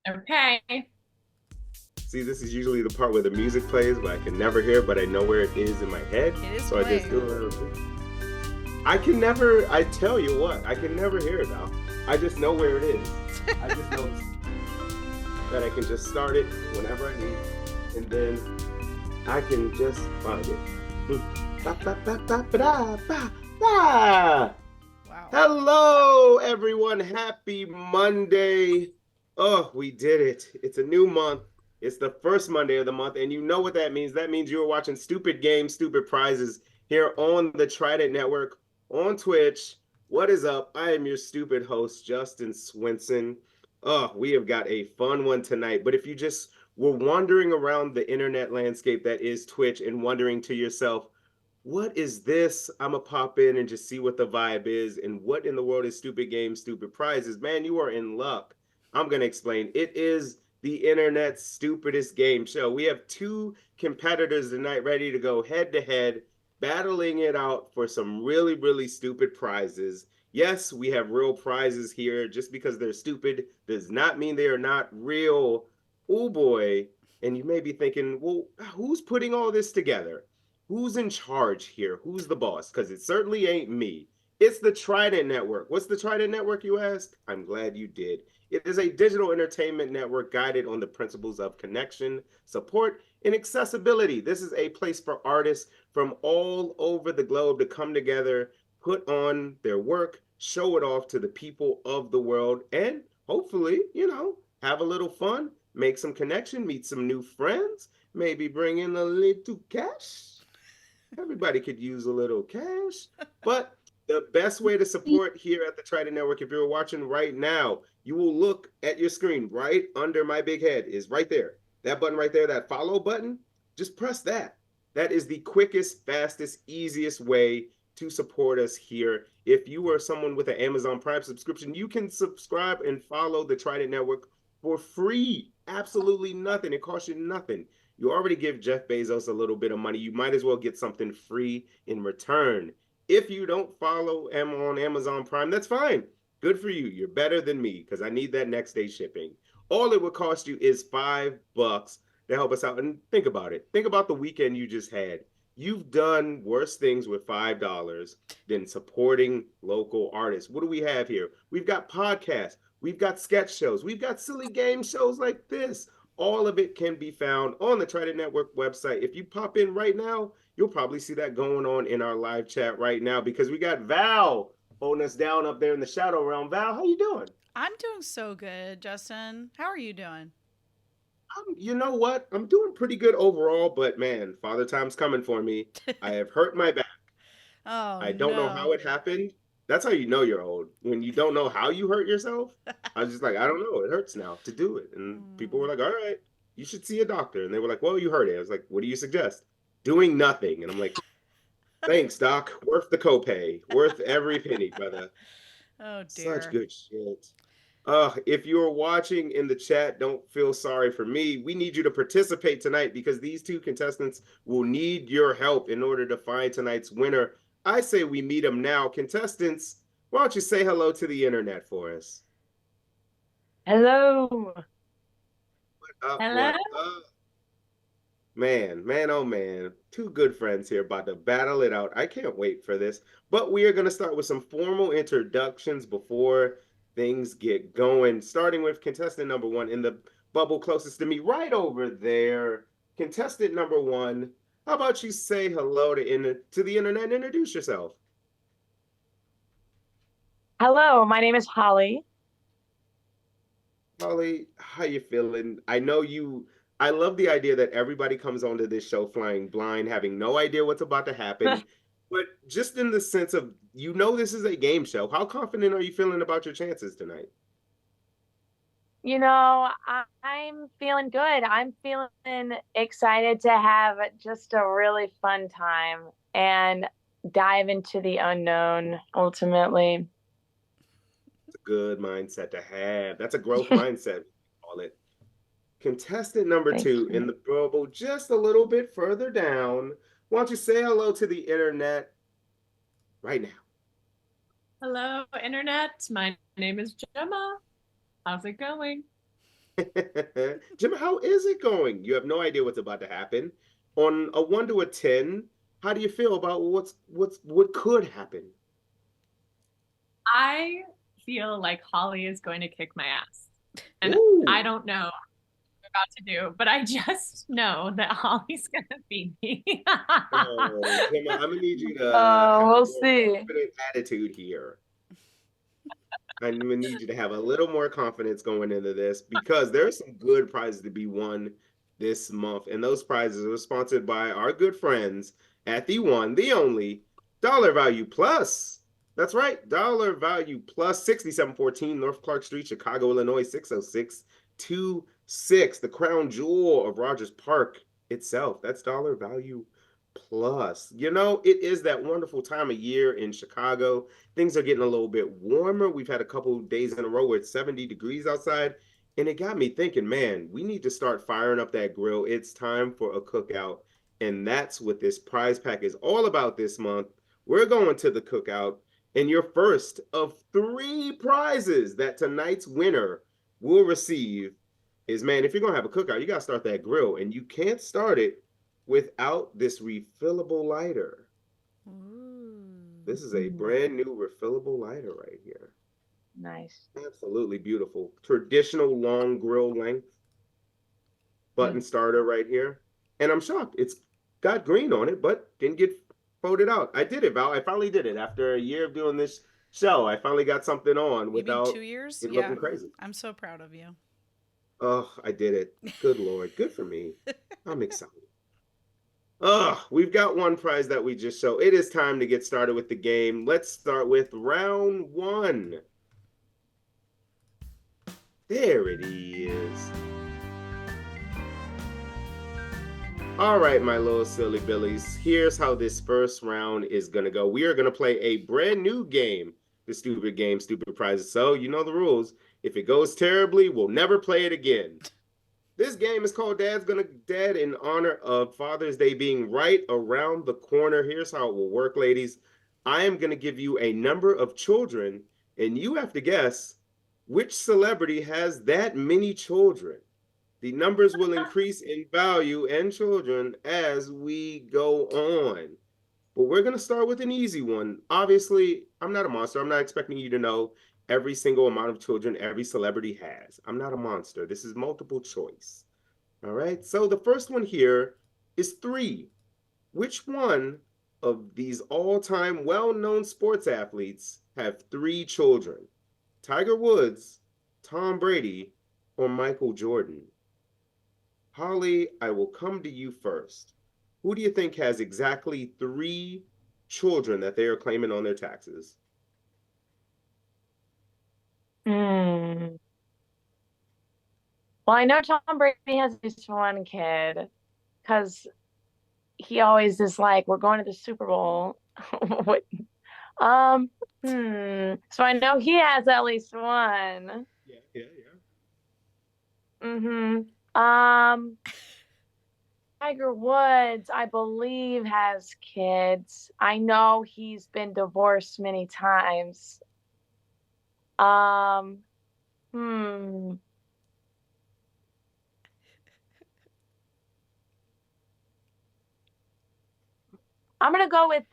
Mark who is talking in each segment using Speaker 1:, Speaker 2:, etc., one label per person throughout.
Speaker 1: Okay.
Speaker 2: See, this is usually the part where the music plays, but I can never hear it, but I know where it is in my head.
Speaker 3: It is
Speaker 2: So I just do a
Speaker 3: playing.
Speaker 2: little. I can never, I tell you what, I can never hear it now. I just know where it is. I just know that I can just start it whenever I need, and then I can just find it. Ba, ba, ba, ba, ba, da, ba, ba.
Speaker 3: Wow.
Speaker 2: Hello, everyone. Happy Monday. Oh, we did it. It's a new month. It's the first Monday of the month, and you know what that means. That means you are watching Stupid Games, Stupid Prizes here on the Trident Network on Twitch. What is up? I am your stupid host, Justin Swinson. Oh, we have got a fun one tonight. But if you just were wandering around the internet landscape that is Twitch and wondering to yourself, what is this? I'm gonna pop in and just see what the vibe is and what in the world is Stupid Games, Stupid Prizes. Man, you are in luck. I'm gonna explain. It is the internet's stupidest game show. We have two competitors tonight ready to go head to head, battling it out for some really, really stupid prizes. Yes, we have real prizes here. Just because they're stupid does not mean they are not real. Oh boy. And you may be thinking, well, who's putting all this together? Who's in charge here? Who's the boss? Because it certainly ain't me. It's the Trident Network. What's the Trident Network, you ask? I'm glad you did. It is a digital entertainment network guided on the principles of connection, support, and accessibility. This is a place for artists from all over the globe to come together, put on their work, show it off to the people of the world, and hopefully, have a little fun, make some connection, meet some new friends, maybe bring in a little cash. Everybody could use a little cash. But the best way to support here at the Trident Network, if you're watching right now, you will look at your screen right under my big head, is right there. That button right there, that follow button, just press that. That is the quickest, fastest, easiest way to support us here. If you are someone with an Amazon Prime subscription, you can subscribe and follow the Trident Network for free. Absolutely nothing. It costs you nothing. You already give Jeff Bezos a little bit of money. You might as well get something free in return. If you don't follow him on Amazon Prime, that's fine. Good for you. You're better than me because I need that next day shipping. All it would cost you is $5 to help us out. And think about it. Think about the weekend you just had. You've done worse things with $5 than supporting local artists. What do we have here? We've got podcasts. We've got sketch shows. We've got silly game shows like this. All of it can be found on the Trident Network website. If you pop in right now, you'll probably see that going on in our live chat right now because we got Val holding us down up there in the shadow realm. Val, how you doing?
Speaker 3: I'm doing so good, Justin. How are you doing?
Speaker 2: You know what? I'm doing pretty good overall, but man, Father Time's coming for me. I have hurt my back.
Speaker 3: Oh,
Speaker 2: I don't know
Speaker 3: no.
Speaker 2: how it happened. That's how you know you're old. When you don't know how you hurt yourself, I was just like, I don't know. It hurts now to do it. And people were
Speaker 3: Mm.
Speaker 2: like, all right, you should see a doctor. And they were like, well, you hurt it. I was like, what do you suggest? Doing nothing. And I'm like, thanks, doc. Worth the copay. Worth every penny, brother.
Speaker 3: Oh,
Speaker 2: Such
Speaker 3: dear.
Speaker 2: good shit. If you're watching in the chat, don't feel sorry for me. We need you to participate tonight because these two contestants will need your help in order to find tonight's winner. I say we meet them now. Contestants, why don't you say hello to the internet for us?
Speaker 4: Hello.
Speaker 1: Hello.
Speaker 2: What up? Man, oh man. Two good friends here about to battle it out. I can't wait for this. But we are going to start with some formal introductions before things get going. Starting with contestant number one in the bubble closest to me, right over there. Contestant number one, how about you say hello to the internet and introduce yourself?
Speaker 4: Hello, my name is Holly.
Speaker 2: Holly, how you feeling? I love the idea that everybody comes onto this show flying blind, having no idea what's about to happen. But just in the sense of, this is a game show. How confident are you feeling about your chances tonight?
Speaker 4: I'm feeling good. I'm feeling excited to have just a really fun time and dive into the unknown ultimately.
Speaker 2: It's a good mindset to have. That's a growth mindset, we call it. Contestant number
Speaker 4: Thank
Speaker 2: two
Speaker 4: you.
Speaker 2: in the bubble, just a little bit further down. Why don't you say hello to the internet right now?
Speaker 1: Hello, Internet. My name is Gemma. How's it going?
Speaker 2: Jim, how is it going? You have no idea what's about to happen. On a 1 to a 10, how do you feel about what could happen?
Speaker 1: I feel like Holly is going to kick my ass. And
Speaker 2: Ooh.
Speaker 1: I don't know what I'm about to do, but I just know that Holly's going to beat me.
Speaker 2: Oh, Gemma, I'm gonna need you to
Speaker 4: Oh,
Speaker 2: have
Speaker 4: we'll
Speaker 2: a more
Speaker 4: see.
Speaker 2: confident attitude here. I'm gonna need you to have a little more confidence going into this because there's some good prizes to be won this month, and those prizes are sponsored by our good friends at the one, the only Dollar Value Plus. That's right, Dollar Value Plus, 6714 North Clark Street, Chicago, Illinois, 60626, the crown jewel of Rogers Park itself. That's Dollar Value Plus. You know, it is that wonderful time of year in Chicago. Things are getting a little bit warmer. We've had a couple days in a row where it's 70 degrees outside. And it got me thinking, man, we need to start firing up that grill. It's time for a cookout. And that's what this prize pack is all about this month. We're going to the cookout. And your first of 3 prizes that tonight's winner will receive is, man, if you're going to have a cookout, you got to start that grill. And you can't start it without this refillable lighter.
Speaker 3: Ooh.
Speaker 2: This is a brand new refillable lighter right here.
Speaker 4: Nice.
Speaker 2: Absolutely beautiful. Traditional long grill length button starter right here. And I'm shocked. It's got green on it, but didn't get folded out. I did it, Val. I finally did it. After a year of doing this show, I finally got something on
Speaker 3: You
Speaker 2: without
Speaker 3: mean 2 years?
Speaker 2: it
Speaker 3: Yeah.
Speaker 2: looking crazy.
Speaker 3: I'm so proud of you.
Speaker 2: Oh, I did it. Good Lord. Good for me. I'm excited. We've got one prize that we just showed. It is time to get started with the game. Let's start with round 1. There it is. All right, my little silly billies. Here's how this first round is going to go. We are going to play a brand new game, the Stupid Game, Stupid Prizes. So you know the rules. If it goes terribly, we'll never play it again. This game is called Dad's Gonna Dad in honor of Father's Day being right around the corner. Here's how it will work, ladies. I am going to give you a number of children, and you have to guess which celebrity has that many children. The numbers will increase in value and children as we go on. But we're going to start with an easy one. Obviously, I'm not a monster. I'm not expecting you to know every single amount of children every celebrity has. I'm not a monster. This is multiple choice. All right. So the first one here is 3. Which one of these all-time well-known sports athletes have 3 children? Tiger Woods, Tom Brady, or Michael Jordan? Holly, I will come to you first. Who do you think has exactly 3 children that they are claiming on their taxes?
Speaker 4: Well, I know Tom Brady has at least one kid because he always is like, we're going to the Super Bowl. What? So I know he has at least one.
Speaker 2: Yeah.
Speaker 4: Tiger Woods, I believe, has kids. I know he's been divorced many times. I'm gonna go with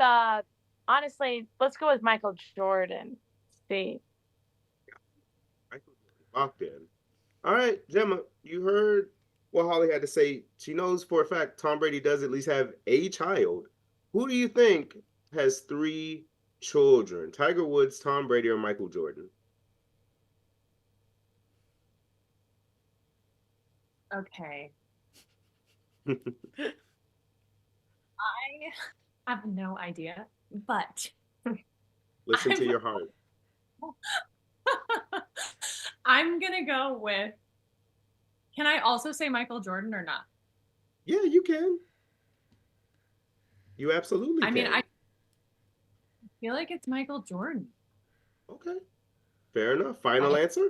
Speaker 4: honestly, let's go with Michael Jordan. See.
Speaker 2: Michael Jordan locked in. All right, Gemma, you heard what Holly had to say. She knows for a fact Tom Brady does at least have a child. Who do you think has 3 children? Tiger Woods, Tom Brady, or Michael Jordan?
Speaker 1: Okay. I have no idea, but
Speaker 2: Listen to your heart.
Speaker 1: I'm going to go with, can I also say Michael Jordan or not?
Speaker 2: Yeah, you can. You absolutely
Speaker 1: I mean,
Speaker 2: can.
Speaker 1: I feel like it's Michael Jordan.
Speaker 2: Okay. Fair enough. Final answer?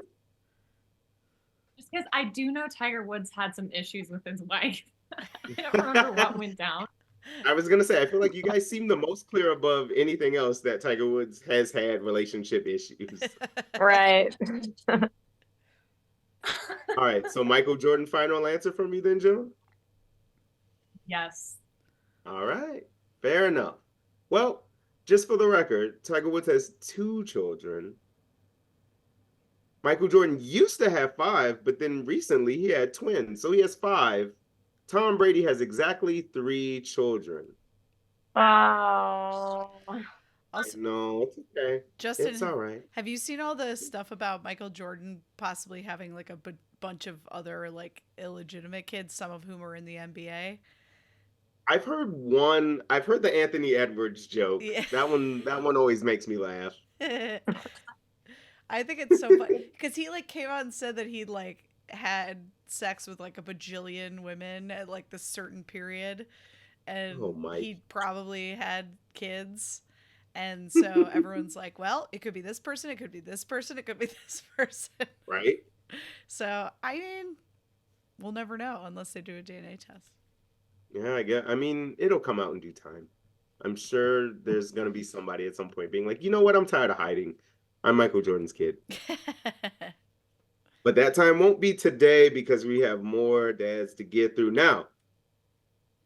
Speaker 1: Just because I do know Tiger Woods had some issues with his wife. I don't remember what went down.
Speaker 2: I was gonna say, I feel like you guys seem the most clear above anything else that Tiger Woods has had relationship issues.
Speaker 4: Right.
Speaker 2: All right, so Michael Jordan, final answer from you then, Jim?
Speaker 1: Yes.
Speaker 2: All right, fair enough. Well, just for the record, Tiger Woods has 2 children. Michael Jordan used to have 5, but then recently he had twins, so he has 5. Tom Brady has exactly 3 children.
Speaker 4: Oh.
Speaker 3: Also,
Speaker 2: No, it's okay. It's
Speaker 3: Justin,
Speaker 2: all right.
Speaker 3: have you seen all the stuff about Michael Jordan possibly having like a bunch of other like illegitimate kids, some of whom are in the NBA?
Speaker 2: I've heard one. I've heard the Anthony Edwards joke.
Speaker 3: Yeah.
Speaker 2: That one always makes me laugh.
Speaker 3: I think it's so funny because he like came out and said that he'd like had sex with like a bajillion women at like this certain period, and
Speaker 2: Oh, Mike.
Speaker 3: he probably had kids. And so everyone's like, well, it could be this person, it could be this person, it could be this person.
Speaker 2: Right?
Speaker 3: So, I mean, we'll never know unless they do a DNA test.
Speaker 2: Yeah, I get. I mean, it'll come out in due time. I'm sure there's gonna be somebody at some point being like, you know what? I'm tired of hiding. I'm Michael Jordan's kid. But that time won't be today because we have more dads to get through. Now,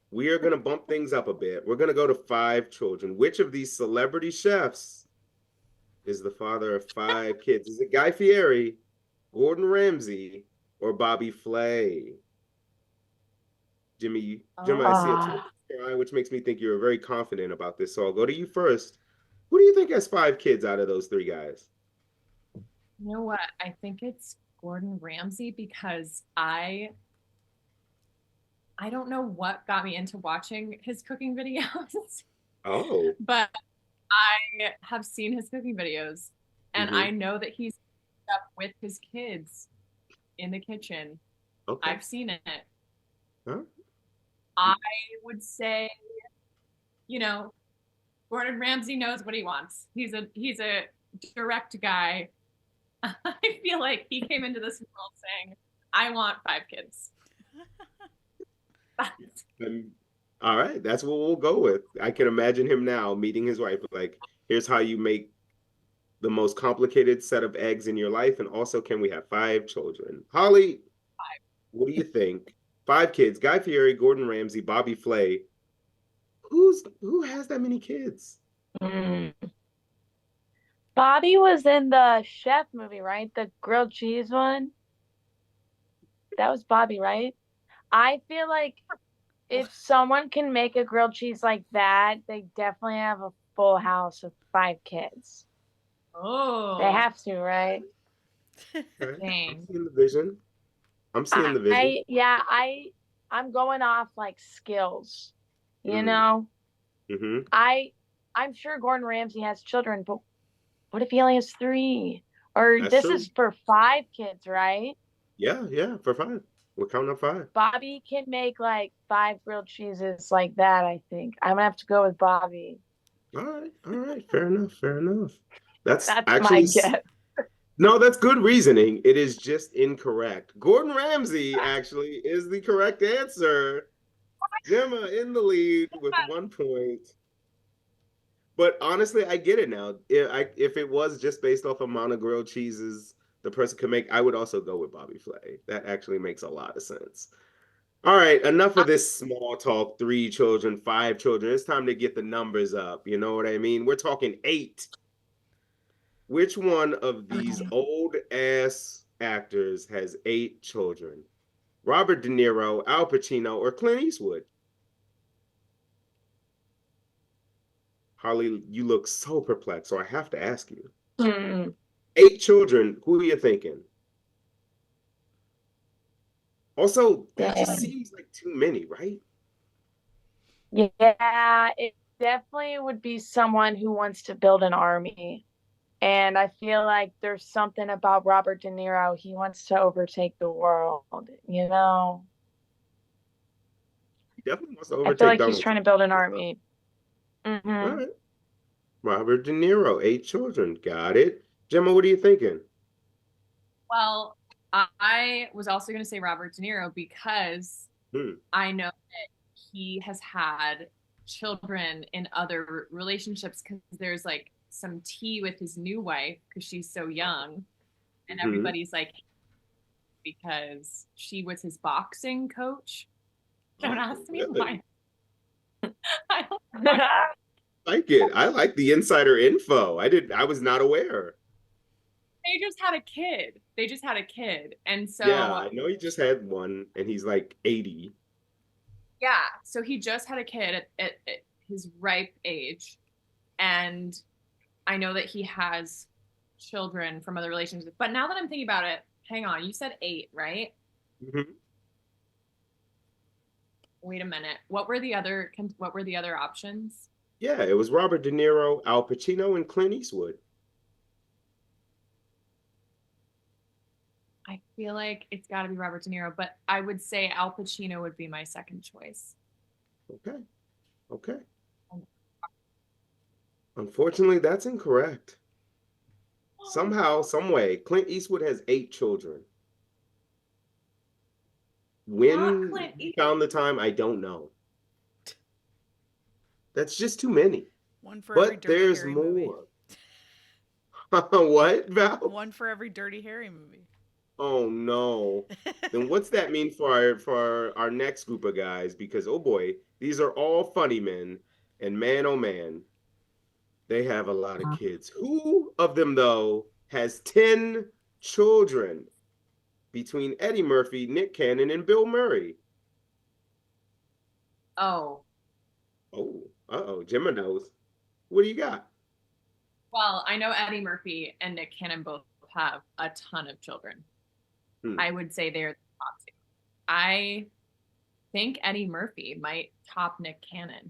Speaker 2: we are going to bump things up a bit. We're going to go to 5 children. Which of these celebrity chefs is the father of 5 kids? Is it Guy Fieri, Gordon Ramsay, or Bobby Flay? Jimmy, I see a tear in your eye, which makes me think you're very confident about this. So I'll go to you first. Who do you think has 5 kids out of those 3 guys?
Speaker 1: You know what? I think it's Gordon Ramsay because I don't know what got me into watching his cooking videos.
Speaker 2: Oh.
Speaker 1: But I have seen his cooking videos and I know that he's up with his kids in the kitchen.
Speaker 2: Okay.
Speaker 1: I've seen it.
Speaker 2: Huh?
Speaker 1: I would say, Gordon Ramsay knows what he wants. He's a direct guy. I feel like he came into this world saying, I want 5 kids.
Speaker 2: All right, that's what we'll go with. I can imagine him now meeting his wife, like, here's how you make the most complicated set of eggs in your life, and also, can we have 5 children? Holly,
Speaker 1: 5.
Speaker 2: What do you think? 5 kids: Guy Fieri, Gordon Ramsay, Bobby Flay. Who has that many kids?
Speaker 4: Bobby was in the chef movie, right? The grilled cheese one. That was Bobby, right? I feel like if someone can make a grilled cheese like that, they definitely have a full house of 5 kids.
Speaker 1: Oh.
Speaker 4: They have to, right?
Speaker 2: Okay. I'm seeing the vision.
Speaker 4: I'm going off like skills. You
Speaker 2: Mm.
Speaker 4: know?
Speaker 2: Mm-hmm.
Speaker 4: I'm sure Gordon Ramsay has children, but what if he only has 3? Or
Speaker 2: That's
Speaker 4: this
Speaker 2: true.
Speaker 4: is for 5 kids, right?
Speaker 2: Yeah, for 5. We're counting up 5.
Speaker 4: Bobby can make like 5 grilled cheeses like that, I think. I'm gonna have to go with Bobby.
Speaker 2: All right. Fair enough. That's
Speaker 4: my
Speaker 2: actually
Speaker 4: guess.
Speaker 2: No, that's good reasoning. It is just incorrect. Gordon Ramsay actually is the correct answer. Gemma in the lead with 1 point. But honestly, I get it now. If it was just based off amount of grilled cheeses the person could make, I would also go with Bobby Flay. That actually makes a lot of sense. All right, enough of this small talk. 3 children, 5 children. It's time to get the numbers up. You know what I mean? We're talking 8. Which one of these old ass actors has 8 children? Robert De Niro, Al Pacino, or Clint Eastwood? Harley, you look so perplexed, so I have to ask you. 8 children, who are you thinking? Also, that just seems like too many, right?
Speaker 4: Yeah, it definitely would be someone who wants to build an army. And I feel like there's something about Robert De Niro. He wants to overtake the world, you know?
Speaker 2: He definitely wants to overtake
Speaker 4: I feel like
Speaker 2: Donald
Speaker 4: he's trying to
Speaker 2: Trump.
Speaker 4: build an army.
Speaker 2: All right. Robert De Niro, 8 children. Got it. Gemma, what are you thinking?
Speaker 1: Well, I was also going to say Robert De Niro because I know that he has had children in other relationships because there's like some tea with his new wife because she's so young and everybody's like because she was his boxing coach. Don't ask me
Speaker 2: Really?
Speaker 1: why. I don't
Speaker 2: Like it. I like the insider info. I was not aware.
Speaker 1: They just had a kid. They just had a kid. And so
Speaker 2: Yeah, I know he just had one and he's like 80.
Speaker 1: yeah, so he just had a kid at his ripe age. And I know that he has children from other relationships. But now that I'm thinking about it, hang on, you said 8, right?
Speaker 2: Mm-hmm.
Speaker 1: Wait a minute. What were the other options?
Speaker 2: Yeah, it was Robert De Niro, Al Pacino, and Clint Eastwood.
Speaker 1: I feel like it's got to be Robert De Niro, but I would say Al Pacino would be my second choice.
Speaker 2: Okay. Okay. Unfortunately, that's incorrect. Somehow, some way, Clint Eastwood has 8 children. When he found the time, I don't know. That's just too many.
Speaker 3: One for every
Speaker 2: But
Speaker 3: Dirty
Speaker 2: there's
Speaker 3: Harry movie.
Speaker 2: more. What, Val?
Speaker 3: One for every Dirty Harry movie.
Speaker 2: Oh no. Then what's that mean for our next group of guys? Because oh boy, these are all funny men, and man oh man, they have a lot of kids. Who of them though has 10 children between Eddie Murphy, Nick Cannon, and Bill Murray?
Speaker 1: Oh.
Speaker 2: Oh, uh-oh, Gemma knows. What do you got?
Speaker 1: Well, I know Eddie Murphy and Nick Cannon both have a ton of children. I would say they're the top 2. I think Eddie Murphy might top Nick Cannon,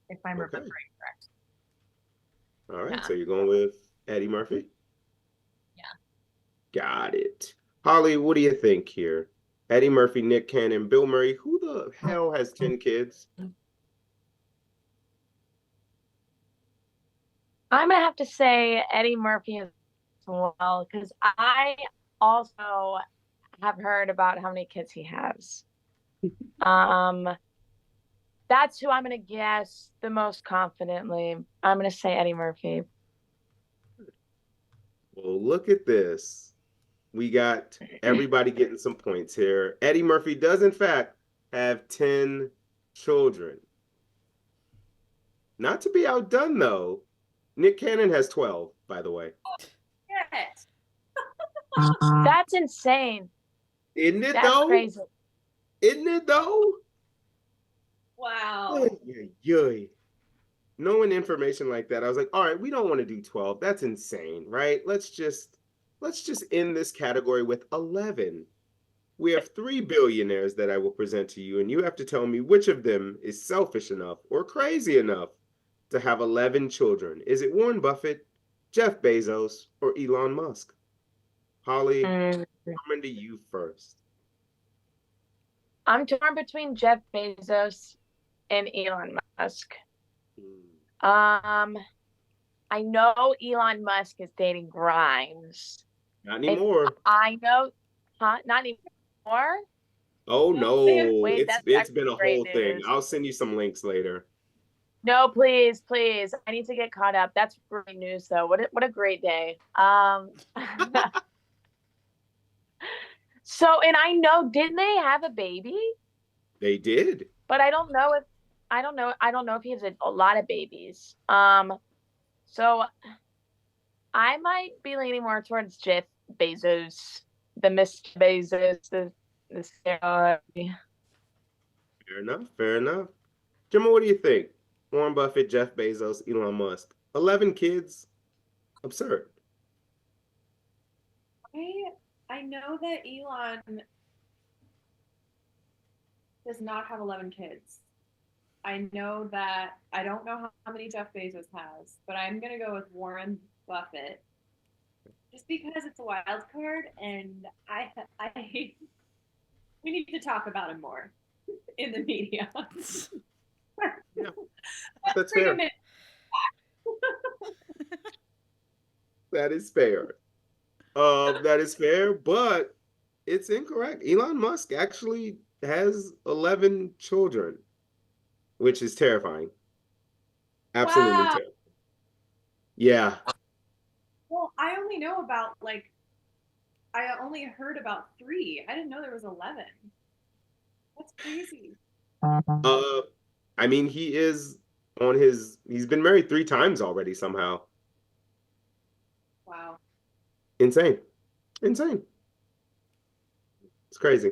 Speaker 1: if I'm remembering correct.
Speaker 2: All right, so you're going with Eddie Murphy?
Speaker 1: Yeah.
Speaker 2: Got it. Holly, what do you think here? Eddie Murphy, Nick Cannon, Bill Murray. Who the hell has 10 kids?
Speaker 4: I'm gonna have to say Eddie Murphy as well, because I also have heard about how many kids he has. That's who I'm gonna guess the most confidently. I'm gonna say Eddie Murphy.
Speaker 2: Well, look at this. We got everybody getting some points here. Eddie Murphy does, in fact, have 10 children. Not to be outdone, though. Nick Cannon has 12, by the way.
Speaker 1: Yes.
Speaker 4: That's insane.
Speaker 2: Isn't it,
Speaker 4: That's
Speaker 2: though?
Speaker 4: crazy.
Speaker 2: Isn't it, though?
Speaker 1: Wow.
Speaker 2: Knowing information like that, I was like, all right, we don't want to do 12. That's insane, right? Let's just end this category with 11. We have 3 billionaires that I will present to you, and you have to tell me which of them is selfish enough or crazy enough to have 11 children. Is it Warren Buffett, Jeff Bezos, or Elon Musk? Holly, I'm coming to you first.
Speaker 4: I'm torn between Jeff Bezos and Elon Musk. I know Elon Musk is dating Grimes.
Speaker 2: Not anymore.
Speaker 4: I know, huh? Not anymore.
Speaker 2: Oh no,
Speaker 4: Wait,
Speaker 2: it's been a whole
Speaker 4: news.
Speaker 2: thing. I'll send you some links later.
Speaker 4: No, please, please. I need to get caught up. That's great news, though. What a great day. So, and I know, didn't they have a baby?
Speaker 2: They did.
Speaker 4: But I don't know if he has a lot of babies. So I might be leaning more towards Jeff Bezos, the Mr. Bezos, the
Speaker 2: Fair enough. Fair enough. Gemma, what do you think? Warren Buffett, Jeff Bezos, Elon Musk. 11 kids? Absurd.
Speaker 1: I know that Elon does not have 11 kids. I know that I don't know how many Jeff Bezos has, but I'm gonna go with Warren Buffett just because it's a wild card, and I we need to talk about him more in the media.
Speaker 2: Yeah, that's fair. That is fair. That is fair, but it's incorrect. Elon Musk actually has 11 children, which is terrifying. Absolutely terrifying. Yeah.
Speaker 1: Well, I only know about I only heard about 3. I didn't know there was 11. That's crazy.
Speaker 2: I mean, he's been married 3 times already somehow.
Speaker 1: Wow.
Speaker 2: Insane. Insane. It's crazy.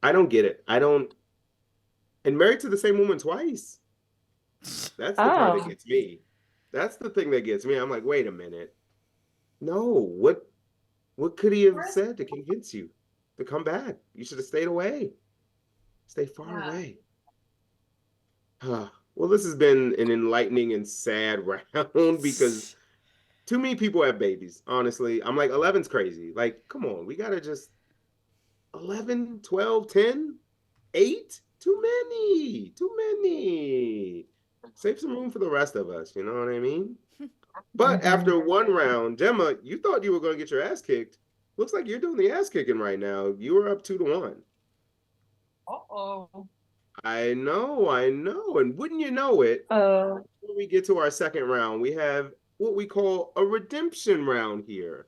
Speaker 2: I don't get it. And married to the same woman twice. That's the part that
Speaker 4: Oh.
Speaker 2: gets me. That's the thing that gets me. I'm like, wait a minute. No, what could he have said to convince you to come back? You should have stayed away. Stay far away. Well, this has been an enlightening and sad round because too many people have babies, honestly. I'm like, 11's crazy. Like, come on, we gotta just 11, 12, 10, 8? Too many. Too many. Save some room for the rest of us, you know what I mean? But after one round, Gemma, you thought you were going to get your ass kicked. Looks like you're doing the ass kicking right now. You were up 2-1.
Speaker 1: Uh-oh.
Speaker 2: I know. And wouldn't you know it, when we get to our second round, we have what we call a redemption round here.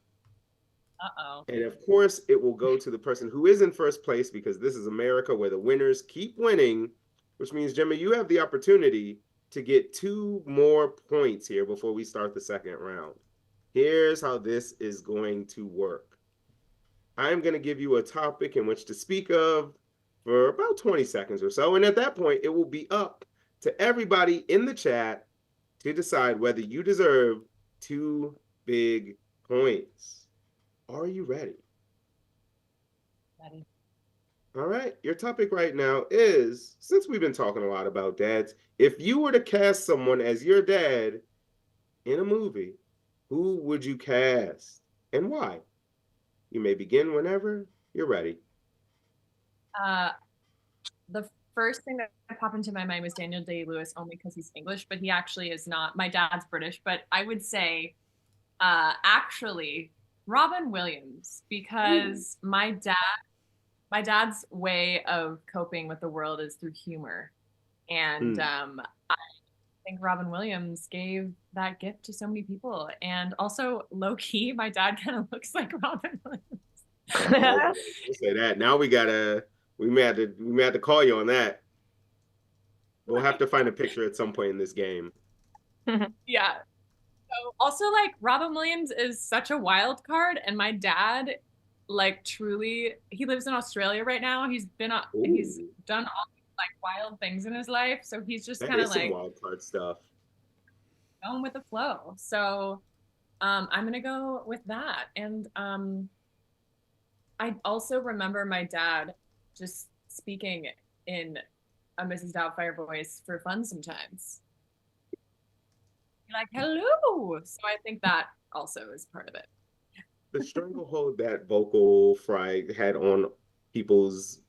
Speaker 1: Uh-oh.
Speaker 2: And of course, it will go to the person who is in first place because this is America where the winners keep winning, which means, Gemma, you have the opportunity to get 2 more points here before we start the second round. Here's how this is going to work. I'm going to give you a topic in which to speak of for about 20 seconds or so. And at that point, it will be up to everybody in the chat to decide whether you deserve 2 big points. Are you ready?
Speaker 1: Ready.
Speaker 2: All right. Your topic right now is, since we've been talking a lot about dads, if you were to cast someone as your dad in a movie, who would you cast and why? You may begin whenever you're ready.
Speaker 1: The first thing that popped into my mind was Daniel Day-Lewis, only because he's English, but he actually is not. My dad's British, but I would say actually Robin Williams, because my dad's way of coping with the world is through humor. And I think Robin Williams gave that gift to so many people. And also, low key, my dad kind of looks like Robin Williams.
Speaker 2: Don't say that. Now we may have to call you on that. We'll have to find a picture at some point in this game.
Speaker 1: Yeah. So also, like, Robin Williams is such a wild card, and my dad, like, truly, he lives in Australia right now. He's done all these, like, wild things in his life, so he's just kind of
Speaker 2: some
Speaker 1: like
Speaker 2: wild card stuff.
Speaker 1: Going with the flow. So I'm gonna go with that. And I also remember my dad just speaking in a Mrs. Doubtfire voice for fun sometimes. Like, hello. So I think that also is part of it.
Speaker 2: The stranglehold that vocal fry had on people's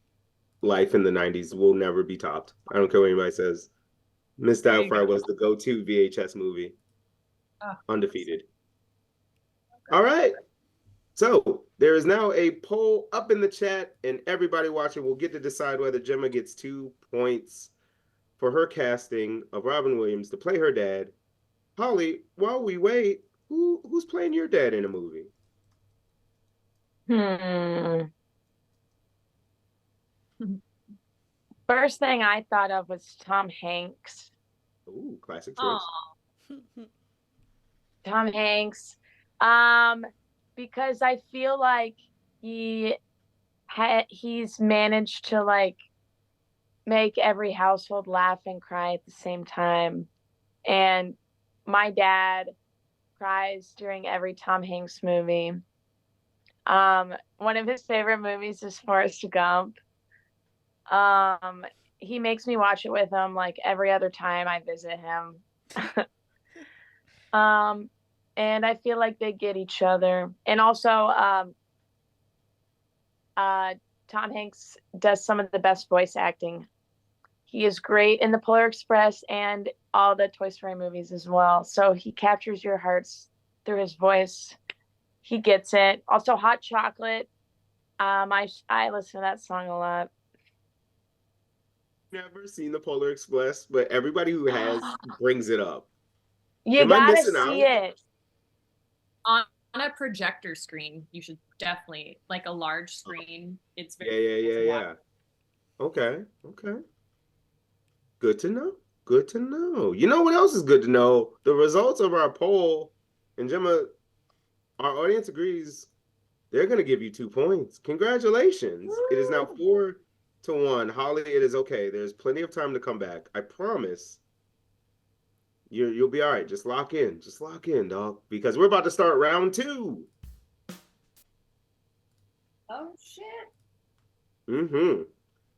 Speaker 2: life in the 90s will never be topped. I don't care what anybody says. Miss Doubtfire was the go-to VHS movie. Undefeated. All right. So there is now a poll up in the chat, and everybody watching will get to decide whether Gemma gets 2 points for her casting of Robin Williams to play her dad. Holly, while we wait, who's playing your dad in a movie?
Speaker 4: First thing I thought of was Tom Hanks.
Speaker 2: Ooh, classic choice.
Speaker 4: Tom Hanks. Because I feel like he's managed to, like, make every household laugh and cry at the same time. And my dad cries during every Tom Hanks movie. One of his favorite movies is Forrest Gump. He makes me watch it with him like every other time I visit him. And I feel like they get each other. And also, Tom Hanks does some of the best voice acting. He is great in the Polar Express and all the Toy Story movies as well. So he captures your hearts through his voice. He gets it. Also, Hot Chocolate. I listen to that song a lot.
Speaker 2: Never seen the Polar Express, but everybody who has brings it up.
Speaker 4: You gotta see it.
Speaker 1: a projector screen, you should definitely, like a large screen. It's very
Speaker 2: Yeah. Okay. Good to know. Good to know. You know what else is good to know? The results of our poll, and Gemma, our audience agrees they're going to give you 2 points. Congratulations. Woo! It is now 4-1. Holly, it is okay. There's plenty of time to come back. I promise. You'll be all right. Just lock in. Just lock in, dog. Because we're about to start round 2.
Speaker 1: Oh shit.
Speaker 2: Mm-hmm.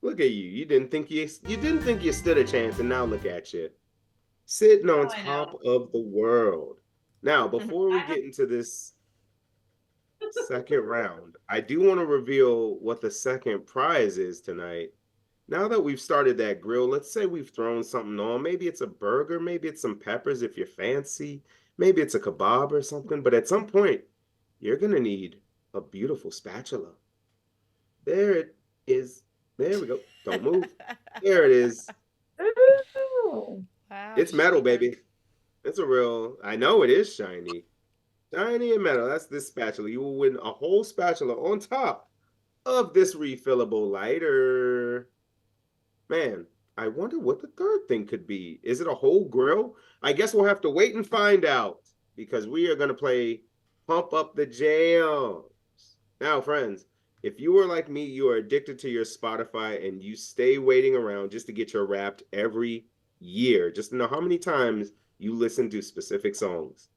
Speaker 2: Look at you. You didn't think you stood a chance, and now look at you. Sitting on top of the world. Now, before we get into this second round, I do want to reveal what the second prize is tonight. Now that we've started that grill, let's say we've thrown something on. Maybe it's a burger, maybe it's some peppers if you're fancy, maybe it's a kebab or something. But at some point, you're going to need a beautiful spatula. There it is. There we go. Don't move. There it is.
Speaker 3: Wow,
Speaker 2: it's metal, baby. It's a real, I know it is shiny. Shiny and metal. That's this spatula. You will win a whole spatula on top of this refillable lighter. Man, I wonder what the third thing could be. Is it a whole grill? I guess we'll have to wait and find out because we are going to play Pump Up the Jams. Now, friends, if you are like me, you are addicted to your Spotify and you stay waiting around just to get your Wrapped every year, just to know how many times you listen to specific songs.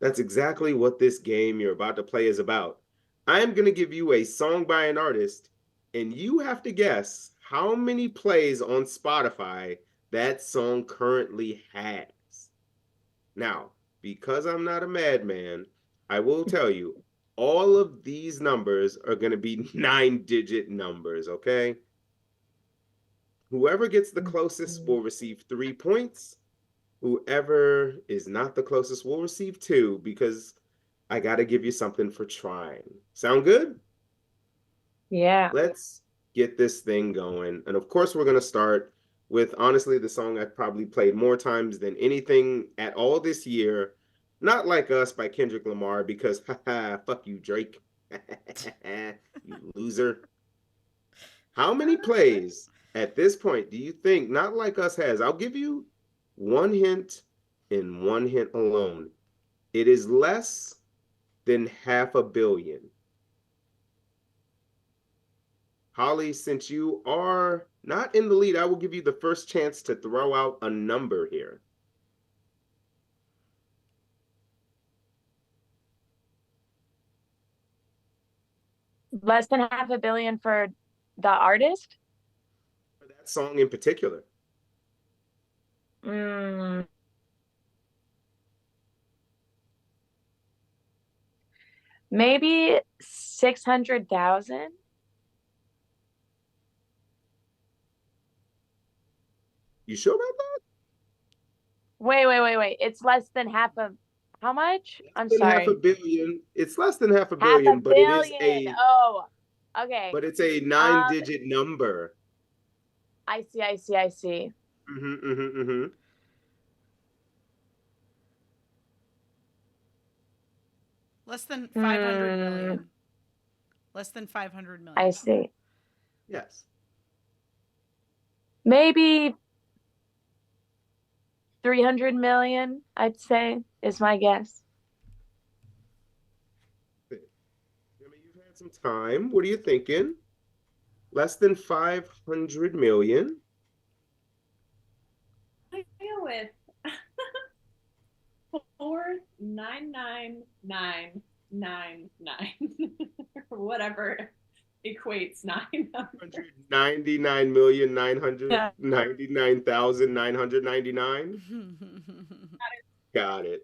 Speaker 2: That's exactly what this game you're about to play is about. I am going to give you a song by an artist, and you have to guess how many plays on Spotify that song currently has. Now, because I'm not a madman, I will tell you, all of these numbers are going to be 9-digit numbers, okay? Whoever gets the closest will receive 3 points. Whoever is not the closest will receive 2 because I got to give you something for trying. Sound good?
Speaker 4: Yeah.
Speaker 2: Let's get this thing going. And of course, we're going to start with, honestly, the song I've probably played more times than anything at all this year. Not Like Us by Kendrick Lamar because, haha, fuck you, Drake. You loser. How many plays at this point do you think Not Like Us has? I'll give you one hint and one hint alone. It is less than 500 million. Holly, since you are not in the lead, I will give you the first chance to throw out a number here.
Speaker 4: Less than 500 million for the artist?
Speaker 2: For that song in particular.
Speaker 4: Maybe 600,000?
Speaker 2: You sure about that?
Speaker 4: Wait. It's less than half of how much? I'm sorry.
Speaker 2: 500 million. It's less than 500
Speaker 4: Half
Speaker 2: million,
Speaker 4: a
Speaker 2: but it is
Speaker 4: billion.
Speaker 2: a
Speaker 4: Oh, okay.
Speaker 2: but it's a 9-digit number.
Speaker 4: I see.
Speaker 3: Less than 500 million. Less than 500 million.
Speaker 4: I see.
Speaker 2: Yes.
Speaker 4: Maybe 300 million, I'd say, is my guess.
Speaker 2: You've had some time. What are you thinking? Less than 500 million.
Speaker 1: I deal with 4,999,999 or whatever equates
Speaker 2: 999,999,999. Got it.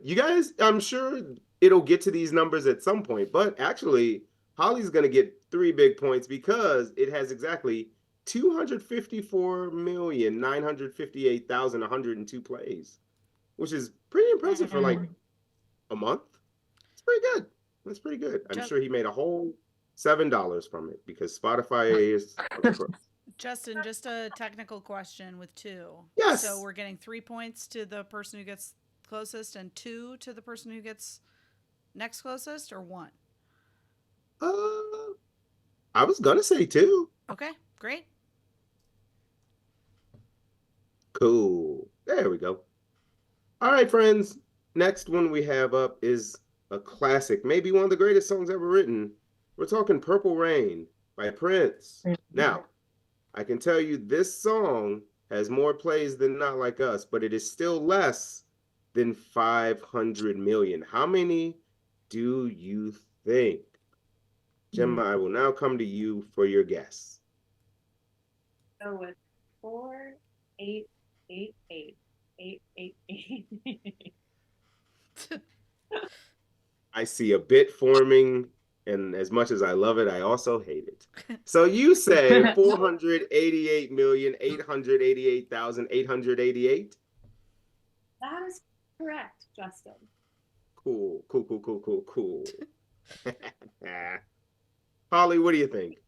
Speaker 2: You guys, I'm sure it'll get to these numbers at some point, but actually, Holly's going to get 3 big points because it has exactly 254,958,102 plays, which is pretty impressive for like a month. It's pretty good. That's pretty good. I'm sure he made a whole $7 from it because Spotify is
Speaker 3: Justin, just a technical question with 2.
Speaker 2: Yes.
Speaker 3: So we're getting 3 points to the person who gets closest and 2 to the person who gets next closest, or 1?
Speaker 2: I was gonna say 2.
Speaker 3: Okay, great.
Speaker 2: Cool. There we go. All right, friends. Next one we have up is a classic, maybe one of the greatest songs ever written. We're talking Purple Rain by Prince. Now, I can tell you this song has more plays than Not Like Us, but it is still less than 500 million. How many do you think? Gemma, I will now come to you for your guess.
Speaker 1: Go with 4, 8, 8, 8, 8, 8, 8.
Speaker 2: I see a bit forming, and as much as I love it, I also hate it. So you say 488,888,888?
Speaker 1: That is correct, Justin.
Speaker 2: Cool. Holly, what do you think?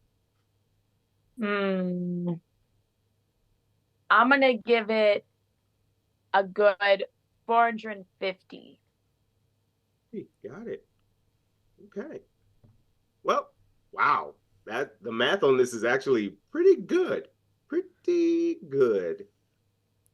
Speaker 4: I'm gonna give it a good 450.
Speaker 2: Hey, got it. Okay. Well, wow. The math on this is actually pretty good. Pretty good.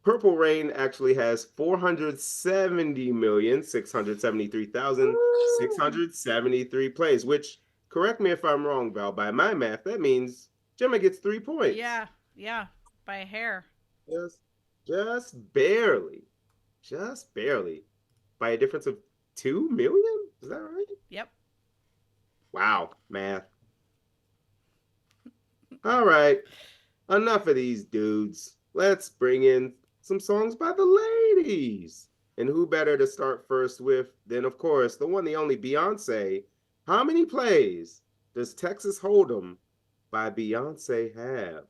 Speaker 2: Purple Rain actually has 470,673,673 plays, which, correct me if I'm wrong, Val, by my math, that means Gemma gets 3 points.
Speaker 3: Yeah, by a hair.
Speaker 2: Just barely. Just barely. By a difference of 2 million? Is that right?
Speaker 3: Yep.
Speaker 2: Wow, math. All right. Enough of these dudes. Let's bring in some songs by the ladies. And who better to start first with than, of course, the one, the only Beyonce. How many plays does Texas Hold'em by Beyonce have?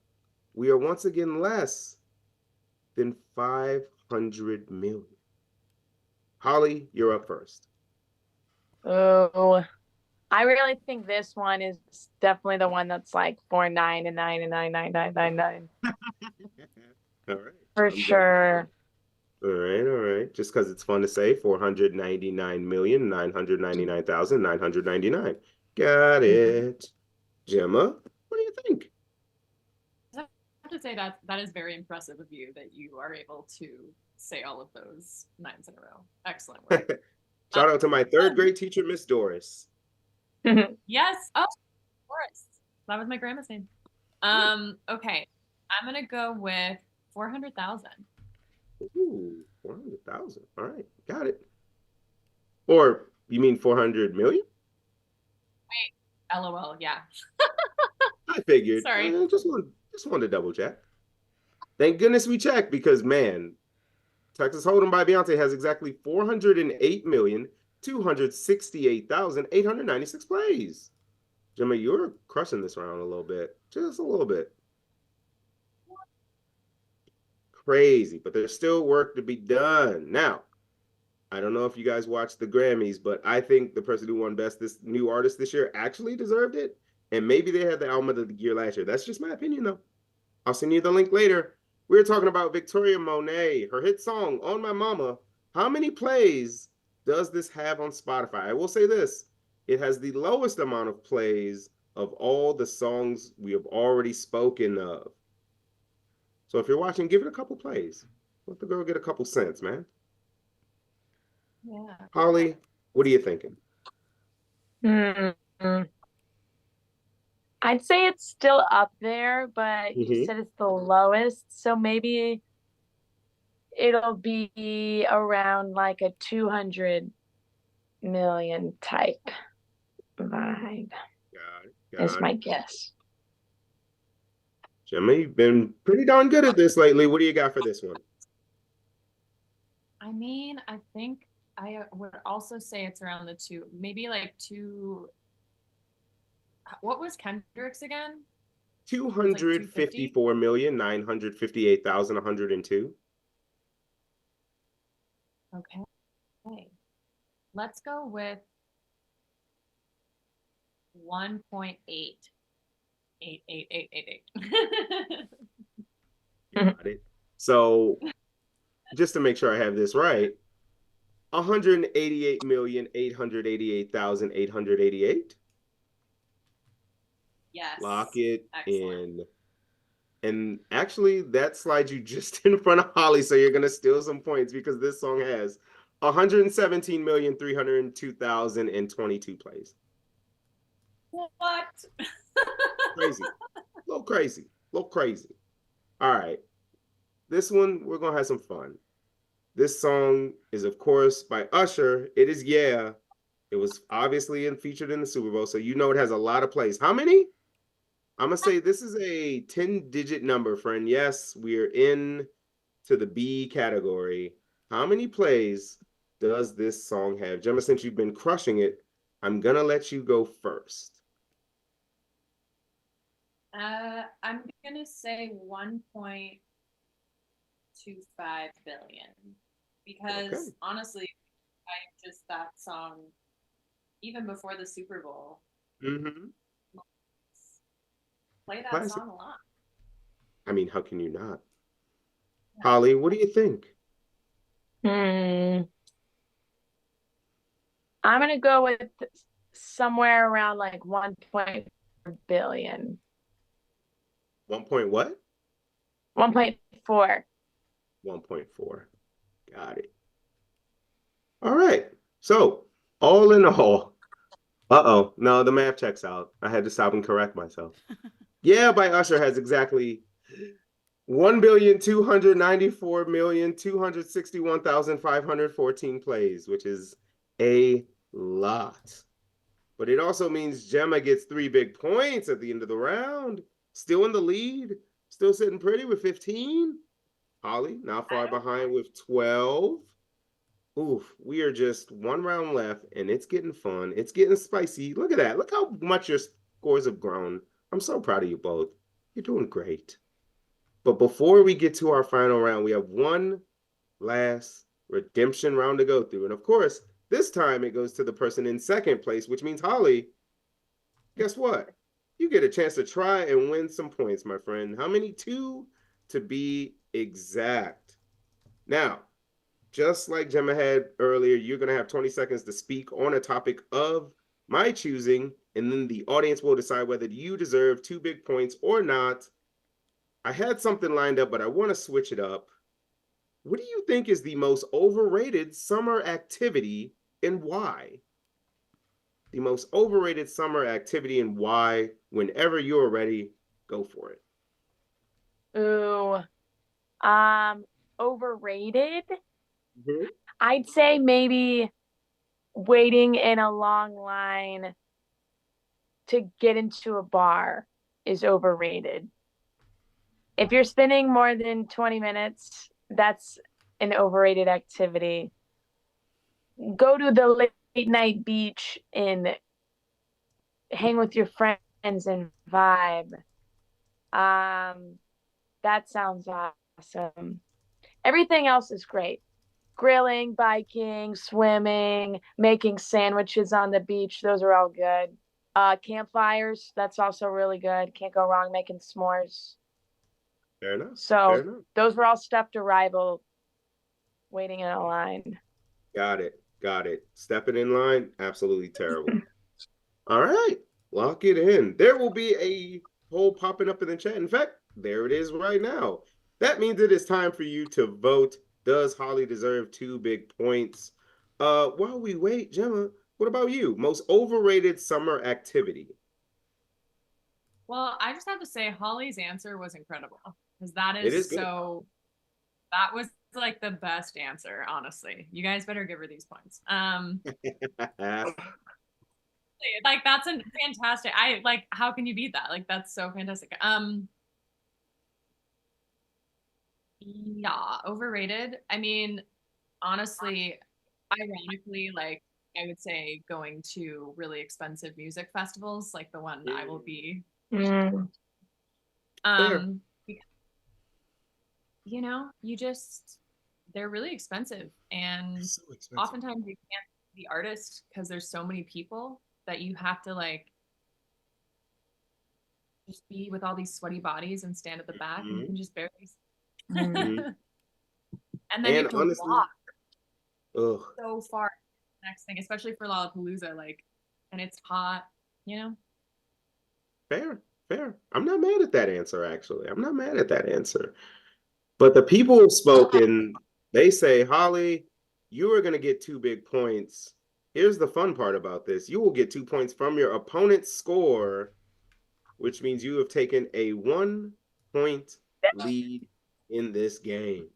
Speaker 2: We are once again less than 500 million. Holly, you're up first.
Speaker 4: Oh, I really think this one is definitely the one that's like 49 and 9 and 9 9 9 9 9.
Speaker 2: All right.
Speaker 4: For sure.
Speaker 2: All right. Just because it's fun to say, 499,999,999. Got it. Gemma, what do you think?
Speaker 1: I have to say that is very impressive of you that you are able to say all of those 9s in a row. Excellent work.
Speaker 2: Shout out to my 3rd grade teacher, Miss Doris.
Speaker 1: Yes. Oh, Doris. That was my grandma's name. Okay. I'm gonna go with 400,000.
Speaker 2: Ooh, 400,000. All right, got it. Or you mean 400 million?
Speaker 1: Wait, LOL, yeah.
Speaker 2: I figured.
Speaker 1: Sorry.
Speaker 2: Just wanted to double check. Thank goodness we checked because, man, Texas Hold'em by Beyonce has exactly 408,268,896 plays. Gemma, you're crushing this round a little bit. Just a little bit. Crazy, but there's still work to be done. Now, I don't know if you guys watched the Grammys, but I think the person who won Best this New Artist this year actually deserved it. And maybe they had the album of the year last year. That's just my opinion, though. I'll send you the link later. We're talking about Victoria Monet, her hit song, On My Mama. How many plays does this have on Spotify? I will say this. It has the lowest amount of plays of all the songs we have already spoken of. So if you're watching, give it a couple plays. Let the girl get a couple cents, man.
Speaker 1: Yeah.
Speaker 2: Holly, what are you thinking?
Speaker 4: I'd say it's still up there, but you said it's the lowest, so maybe it'll be around like a 200 million type vibe.
Speaker 2: Got
Speaker 4: is my guess.
Speaker 2: Gemma, you've been pretty darn good at this lately. What do you got for this one?
Speaker 1: I mean, I think I would also say it's around the 2, maybe like 2. What was Kendrick's again?
Speaker 2: 254,958,102.
Speaker 1: Okay. Let's go with 1.8. 8.
Speaker 2: Got it. So just to make sure I have this right, 188,888,888.
Speaker 1: Yes.
Speaker 2: Lock it
Speaker 1: Excellent.
Speaker 2: in. And actually, that slides you just in front of Holly, so you're gonna steal some points because this song has 117,302,022 plays.
Speaker 1: What?
Speaker 2: Crazy. A little crazy. A little crazy. All right. This one, we're gonna have some fun. This song is, of course, by Usher. It is Yeah. It was obviously featured in the Super Bowl, so you know it has a lot of plays. How many? I'm gonna say this is a 10-digit number, friend. Yes, we're in to the B category. How many plays does this song have? Gemma, since you've been crushing it, I'm gonna let you go first.
Speaker 1: I'm gonna say 1.25 billion because
Speaker 2: Okay.
Speaker 1: honestly, I just that song even before the Super Bowl
Speaker 2: Mm-hmm.
Speaker 1: play that
Speaker 2: Classic.
Speaker 1: song a lot.
Speaker 2: I mean, how can you not?
Speaker 1: Yeah.
Speaker 2: Holly, what do you think?
Speaker 4: I'm gonna go with somewhere around like 1.4 billion.
Speaker 2: 1 point what?
Speaker 4: 1.4.
Speaker 2: 1.4. Got it. All right. So, all in all, uh-oh, no, the math checks out. I had to stop and correct myself. Yeah, by Usher has exactly 1,294,261,514 plays, which is a lot. But it also means Gemma gets 3 big points at the end of the round. Still in the lead, still sitting pretty with 15. Holly, not far behind with 12. Oof, we are just one round left, and it's getting fun. It's getting spicy. Look at that. Look how much your scores have grown. I'm so proud of you both. You're doing great. But before we get to our final round, we have one last redemption round to go through. And of course, this time it goes to the person in second place, which means Holly, guess what? You get a chance to try and win some points, my friend. How many? 2 to be exact. Now, just like Gemma had earlier, you're going to have 20 seconds to speak on a topic of my choosing, and then the audience will decide whether you deserve 2 big points or not. I had something lined up, but I want to switch it up. What do you think is the most overrated summer activity and why? The most overrated summer activity and why? Whenever you're ready, go for it.
Speaker 4: Ooh. Overrated?
Speaker 2: Mm-hmm.
Speaker 4: I'd say maybe waiting in a long line to get into a bar is overrated. If you're spending more than 20 minutes, that's an overrated activity. Go to the late night beach and hang with your friends and vibe. Um, that sounds awesome. Everything else is great. Grilling, biking, swimming, making sandwiches on the beach, those are all good. Campfires, that's also really good. Can't go wrong making s'mores.
Speaker 2: Fair enough. Fair
Speaker 4: So
Speaker 2: enough.
Speaker 4: those were all stuffed arrival waiting in a line.
Speaker 2: Got it. Got it. Stepping in line, absolutely terrible. All right. Lock it in. There will be a poll popping up in the chat. In fact, there it is right now. That means it is time for you to vote. Does Holly deserve 2 big points? While we wait, Gemma, what about you? Most overrated summer activity?
Speaker 1: Well, I just have to say Holly's answer was incredible because that
Speaker 2: It is
Speaker 1: is
Speaker 2: good.
Speaker 1: that was like the best answer, honestly. You guys better give her these points. Like that's a fantastic. I like how can you beat that? Like that's so fantastic. Yeah, overrated. I mean, honestly, ironically, like I would say going to really expensive music festivals, like the one I will be.
Speaker 4: Mm.
Speaker 2: Fair.
Speaker 1: Because, you just they're really expensive, and
Speaker 2: So expensive.
Speaker 1: oftentimes you can't be the artist because there's so many people that you have to like just be with all these sweaty bodies and stand at the back, and you can just barely.
Speaker 4: Mm.
Speaker 1: And then you
Speaker 2: And
Speaker 1: have to
Speaker 2: honestly,
Speaker 1: walk
Speaker 2: ugh,
Speaker 1: so far. Next thing, especially for Lollapalooza, like, and it's hot, you know.
Speaker 2: fair, fair. I'm not mad at that answer, actually. I'm not mad at that answer. But the people who've spoken, they say, Holly, you are going to get 2 big points. Here's the fun part about this. You will get 2 points from your opponent's score, which means you have taken a 1 point lead in this game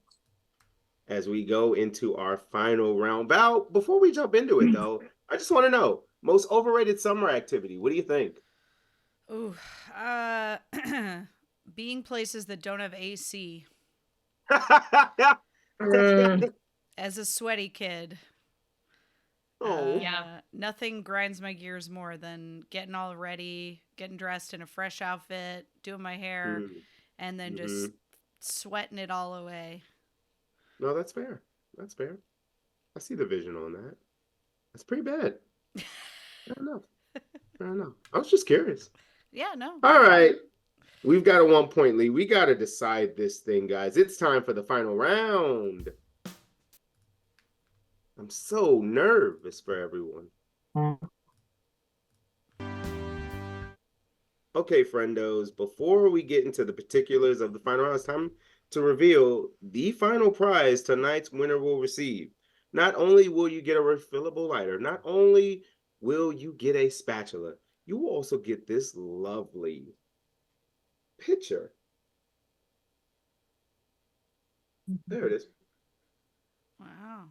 Speaker 2: as we go into our final round. Val, before we jump into it, though, I just want to know, most overrated summer activity. What do you think?
Speaker 3: Ooh, being places that don't have AC.
Speaker 4: Mm.
Speaker 3: As a sweaty kid,
Speaker 2: Oh,
Speaker 1: Yeah.
Speaker 3: nothing grinds my gears more than getting all ready, getting dressed in a fresh outfit, doing my hair, and then just sweating it all away.
Speaker 2: No, that's fair. That's fair. I see the vision on that. That's pretty bad. Fair enough. Fair enough. I was just curious.
Speaker 3: Yeah, no.
Speaker 2: All right. We've got a 1 point lead. We got to decide this thing, guys. It's time for the final round. I'm so nervous for everyone. Okay, friendos, before we get into the particulars of the final round, it's time to reveal the final prize tonight's winner will receive. Not only will you get a refillable lighter, not only will you get a spatula, you will also get this lovely picture. There it is.
Speaker 3: Wow.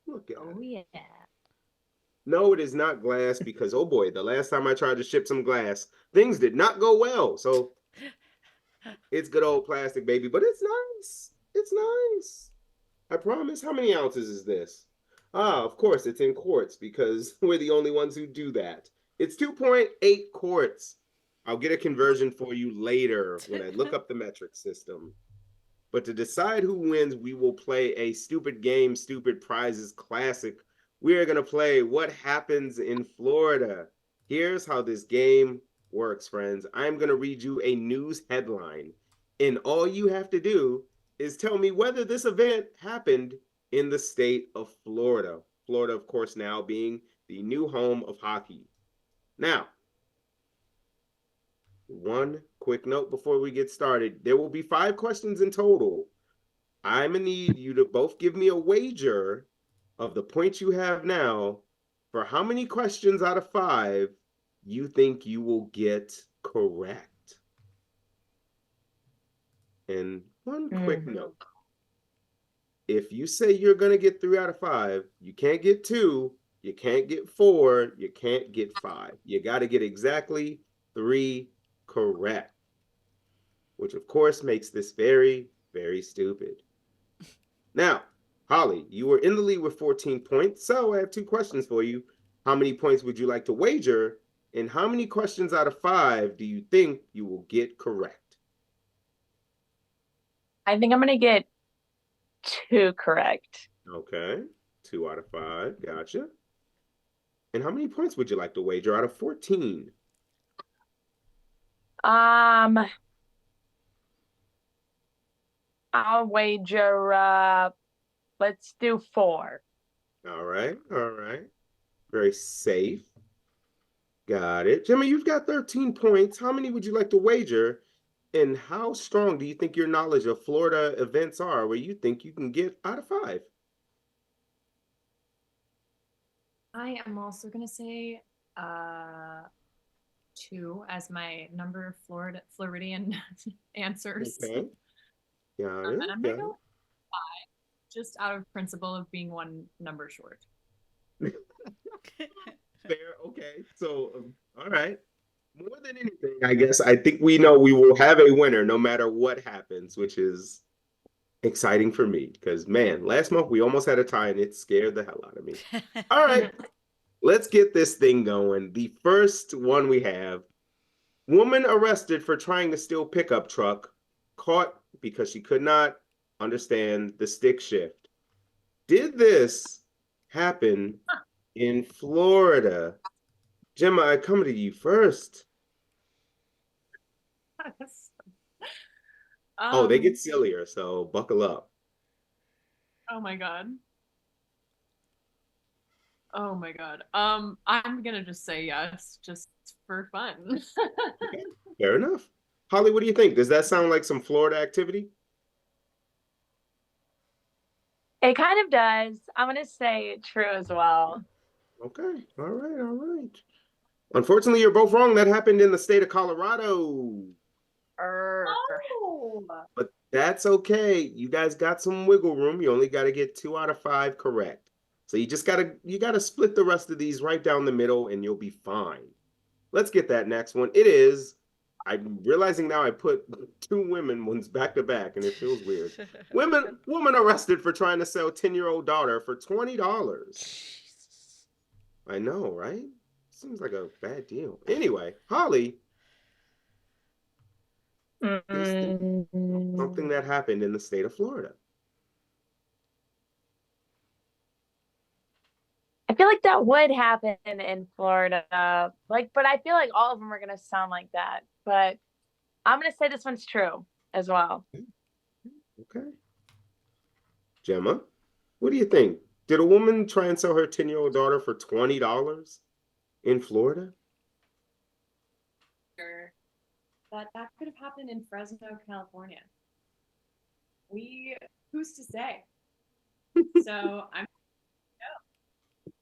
Speaker 2: Look at
Speaker 4: Oh,
Speaker 2: it.
Speaker 4: yeah.
Speaker 2: No, it is not glass because, oh boy, the last time I tried to ship some glass, things did not go well. So it's good old plastic, baby, but it's nice. It's nice. I promise. How many ounces is this? Ah, of course, it's in quarts because we're the only ones who do that. It's 2.8 quarts. I'll get a conversion for you later when I look up the metric system. But to decide who wins, we will play a stupid game, stupid prizes classic. We are going to play What Happens in Florida. Here's how this game works, friends. I'm going to read you a news headline, and all you have to do is tell me whether this event happened in the state of Florida. Florida, of course, now being the new home of hockey. Now, one quick note before we get started. There will be 5 questions in total. I'm going to need you to both give me a wager of the points you have now for how many questions out of 5 you think you will get correct. And one quick note. If you say you're going to get 3 out of 5, you can't get 2, you can't get 4, you can't get 5. You got to get exactly 3 correct, which of course makes this very, very stupid. Now, Holly, you were in the lead with 14 points, so I have 2 questions for you. How many points would you like to wager? And how many questions out of 5 do you think you will get correct?
Speaker 4: I think I'm going to get 2 correct.
Speaker 2: Okay, 2 out of 5, gotcha. And how many points would you like to wager out of 14?
Speaker 4: I'll wager, let's do 4.
Speaker 2: All right, all right. Very safe. Got it. Jimmy, you've got 13 points. How many would you like to wager? And how strong do you think your knowledge of Florida events are where you think you can get out of 5?
Speaker 1: I am also gonna say 2 as my number of Floridian answers.
Speaker 2: Okay. Got it.
Speaker 1: And I'm gonna go 5, just out of principle of being one number short.
Speaker 2: Fair. Okay. So, all right. More than anything, I guess I think we know we will have a winner no matter what happens, which is exciting for me because, man, last month we almost had a tie and it scared the hell out of me. All right. Let's get this thing going. The first one we have, woman arrested for trying to steal pickup truck, caught because she could not understand the stick shift. Did this happen in Florida? Gemma, I come to you first. Oh, they get sillier, so buckle up.
Speaker 1: Oh my God. Oh my God. I'm gonna just say yes, just for fun.
Speaker 2: Okay, fair enough. Holly, what do you think? Does that sound like some Florida activity?
Speaker 4: It kind of does. I'm gonna say true as well.
Speaker 2: Okay, all right, all right. Unfortunately, you're both wrong. That happened in the state of Colorado.
Speaker 1: Oh.
Speaker 2: But that's okay. You guys got some wiggle room. You only got to get 2 out of 5 correct. So you gotta split the rest of these right down the middle and you'll be fine. Let's get that next one. I'm realizing now I put 2 women ones back to back and it feels weird. Woman arrested for trying to sell 10-year-old daughter for $20. I know, right? Seems like a bad deal. Anyway, Holly, this is something that happened in the state of Florida.
Speaker 4: I feel like that would happen in Florida. But I feel like all of them are gonna sound like that. But I'm gonna say this one's true as well.
Speaker 2: Okay. Gemma, what do you think? Did a woman try and sell her 10-year-old daughter for $20 in Florida?
Speaker 1: Sure. That could have happened in Fresno, California. Who's to say? So I'm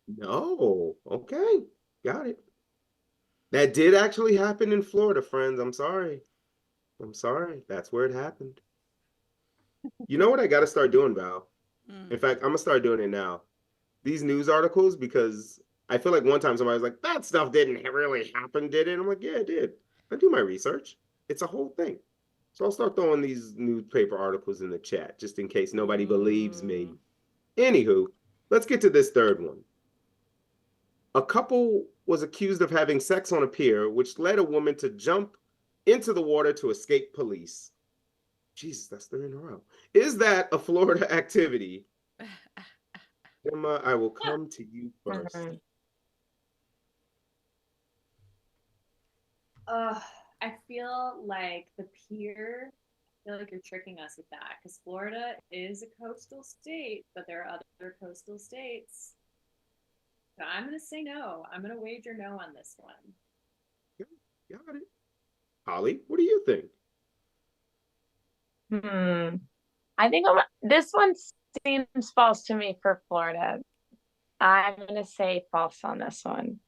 Speaker 2: No. Okay. Got it. That did actually happen in Florida, friends. I'm sorry. I'm sorry. That's where it happened. You know what I got to start doing, Val? In fact, I'm going to start doing it now. These news articles, because I feel like one time somebody was like, that stuff didn't really happen, did it? And I'm like, yeah, it did. I do my research. It's a whole thing. So I'll start throwing these newspaper articles in the chat just in case nobody believes me. Anywho, let's get to this third one. A couple was accused of having sex on a pier, which led a woman to jump into the water to escape police. Jesus, that's 3 in a row. Is that a Florida activity? Emma, I will come to you first.
Speaker 1: I feel like the pier. I feel like you're tricking us with that because Florida is a coastal state, but there are other coastal states. So I'm gonna say no. I'm gonna wager no on this one.
Speaker 2: Got it. Holly, what do you think?
Speaker 4: I think this one seems false to me for Florida. I'm gonna say false on this one.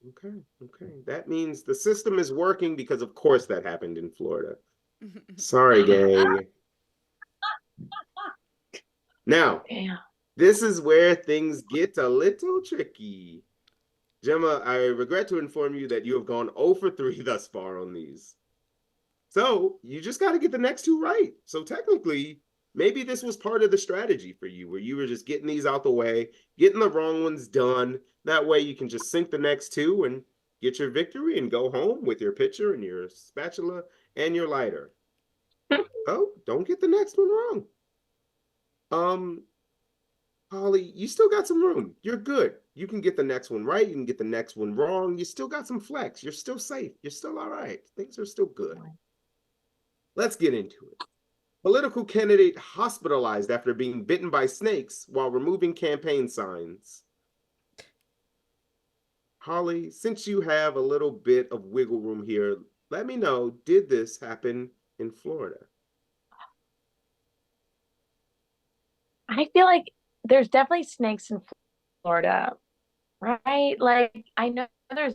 Speaker 2: Okay. That means the system is working because of course that happened in Florida. Sorry, gang. Now, this is where things get a little tricky. Gemma, I regret to inform you that you have gone 0 for 3 thus far on these. So you just got to get the next 2 right. So technically, maybe this was part of the strategy for you where you were just getting these out the way, getting the wrong ones done. That way you can just sink the next 2 and get your victory and go home with your pitcher and your spatula and your lighter. Oh, don't get the next one wrong. Holly, you still got some room. You're good. You can get the next one right. You can get the next one wrong. You still got some flex. You're still safe. You're still all right. Things are still good. Let's get into it. Political candidate hospitalized after being bitten by snakes while removing campaign signs. Holly, since you have a little bit of wiggle room here, let me know, did this happen in Florida?
Speaker 4: I feel like there's definitely snakes in Florida, right? Like I know there's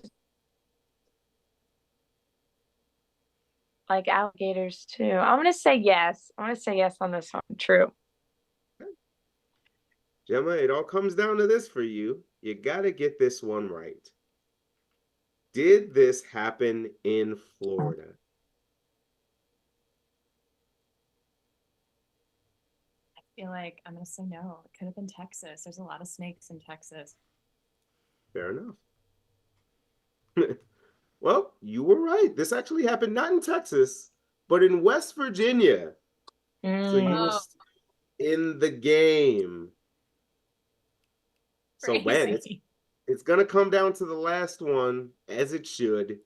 Speaker 4: like alligators too. I'm gonna say yes. I'm gonna say yes on this one. True.
Speaker 2: Okay. Gemma, it all comes down to this for you. You gotta get this one right. Did this happen in Florida?
Speaker 1: I feel like I'm gonna say no. It could have been Texas. There's a lot of snakes in Texas.
Speaker 2: Fair enough. Well, you were right. This actually happened not in Texas, but in West Virginia. So you were in the game. So, man, it's going to come down to the last one, as it should.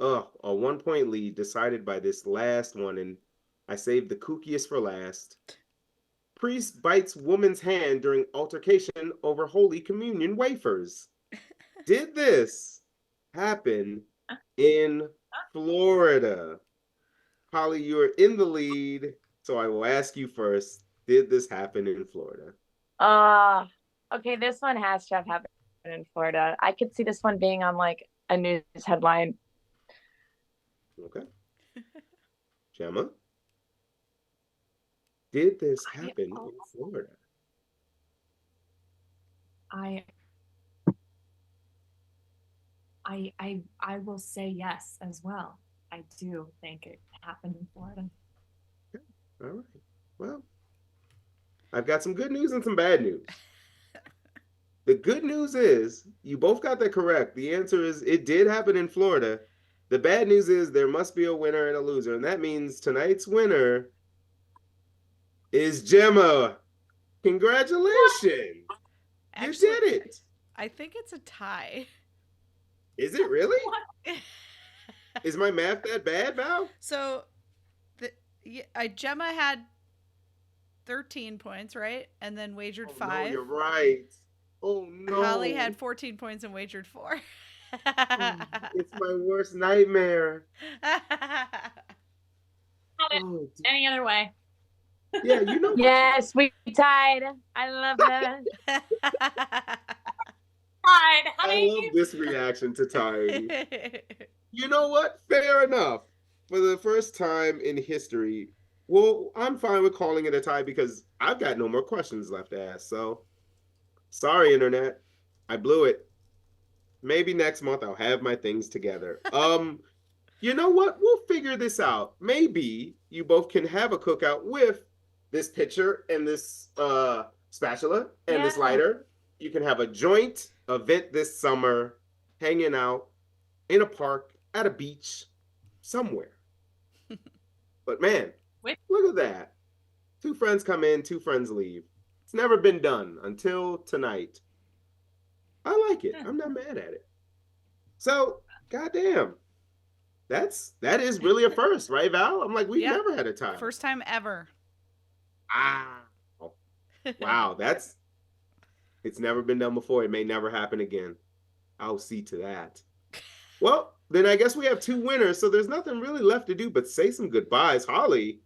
Speaker 2: a 1-point lead decided by this last one, and I saved the kookiest for last. Priest bites woman's hand during altercation over Holy Communion wafers. Did this happen in Florida? Holly, you are in the lead, so I will ask you first. Did this happen in Florida?
Speaker 4: Okay, this one has to have happened in Florida. I could see this one being on like a news headline.
Speaker 2: Okay. Gemma? Did this happen in Florida?
Speaker 1: I will say yes as well. I do think it happened in Florida.
Speaker 2: Okay. All right. Well, I've got some good news and some bad news. The good news is you both got that correct. The answer is it did happen in Florida. The bad news is there must be a winner and a loser, and that means tonight's winner is Gemma. Congratulations.
Speaker 3: Actually,
Speaker 2: you did it.
Speaker 3: I think it's a tie.
Speaker 2: Is it really? Is my math that bad, Val?
Speaker 3: So, Gemma had 13 points, right? And then wagered 5.
Speaker 2: No, you're right. Oh, no.
Speaker 3: Holly had 14 points and wagered 4.
Speaker 2: It's my worst nightmare.
Speaker 1: Oh, any other way.
Speaker 2: Yeah, you know.
Speaker 4: Yes, we tied. I love that.
Speaker 2: I love this reaction to tying. You know what? Fair enough. For the first time in history, well, I'm fine with calling it a tie because I've got no more questions left to ask. So, sorry, Internet. I blew it. Maybe next month I'll have my things together. You know what? We'll figure this out. Maybe you both can have a cookout with this pitcher and this spatula and this lighter. You can have a joint event this summer, hanging out in a park, at a beach, somewhere. But man, look at that. 2 friends come in, 2 friends leave. It's never been done until tonight. I like it. I'm not mad at it. So, goddamn. That is really a first, right, Val? I'm like, we've never had a tie.
Speaker 3: First time ever.
Speaker 2: Wow, it's never been done before. It may never happen again. I'll see to that. Well, then I guess we have 2 winners, so there's nothing really left to do but say some goodbyes. Holly,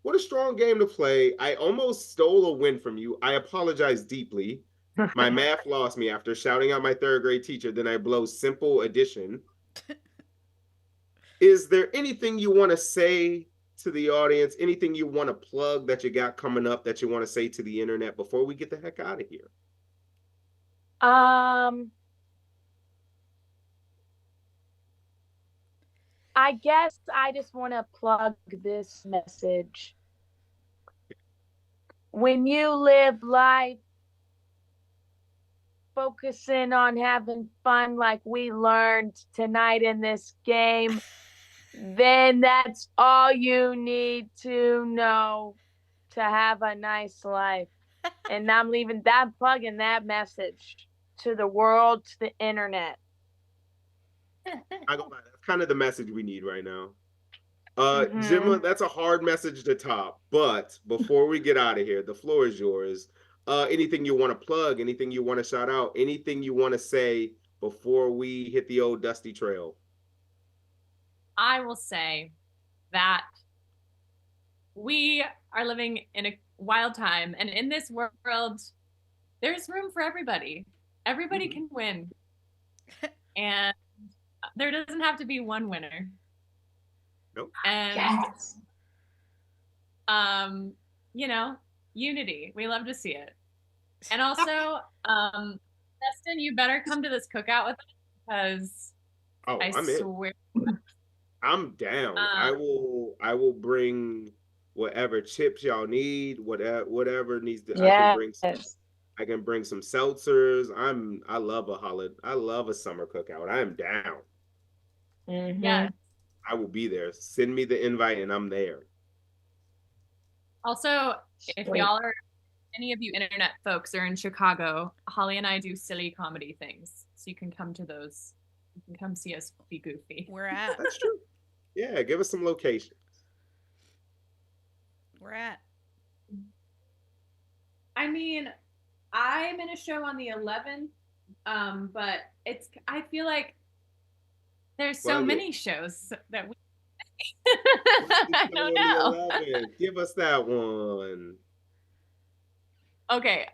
Speaker 2: what a strong game to play. I almost stole a win from you. I apologize deeply. My math lost me after shouting out my 3rd grade teacher. Then I blow simple addition. Is there anything you want to say to the audience? Anything you want to plug that you got coming up that you want to say to the internet before we get the heck out of here?
Speaker 4: I guess I just want to plug this message. When you live life focusing on having fun like we learned tonight in this game, then that's all you need to know to have a nice life. And I'm leaving that, plugging that message to the world, to the internet.
Speaker 2: I go by. That's kind of the message we need right now. Gemma, that's a hard message to top. But before we get out of here, the floor is yours. Anything you want to plug? Anything you want to shout out? Anything you want to say before we hit the old dusty trail?
Speaker 1: I will say that we are living in a wild time, and in this world, there's room for everybody. Everybody can win, and there doesn't have to be one winner.
Speaker 2: Nope.
Speaker 1: And you know, unity. We love to see it. And also, Justin, you better come to this cookout with us because I swear.
Speaker 2: I'm down. I will bring whatever chips y'all need, whatever needs to. I can bring some seltzers. I love a summer cookout. I am down.
Speaker 1: Yeah.
Speaker 2: I will be there. Send me the invite and I'm there.
Speaker 1: Also, if y'all are, any of you internet folks are in Chicago, Holly and I do silly comedy things. So you can come to those You can come see us be goofy.
Speaker 3: We're at.
Speaker 2: That's true. Yeah, give us some locations.
Speaker 3: We're at.
Speaker 1: I mean, I'm in a show on the 11th, but I feel like there's so many shows that we. I don't know.
Speaker 2: Give us that one.
Speaker 1: Okay.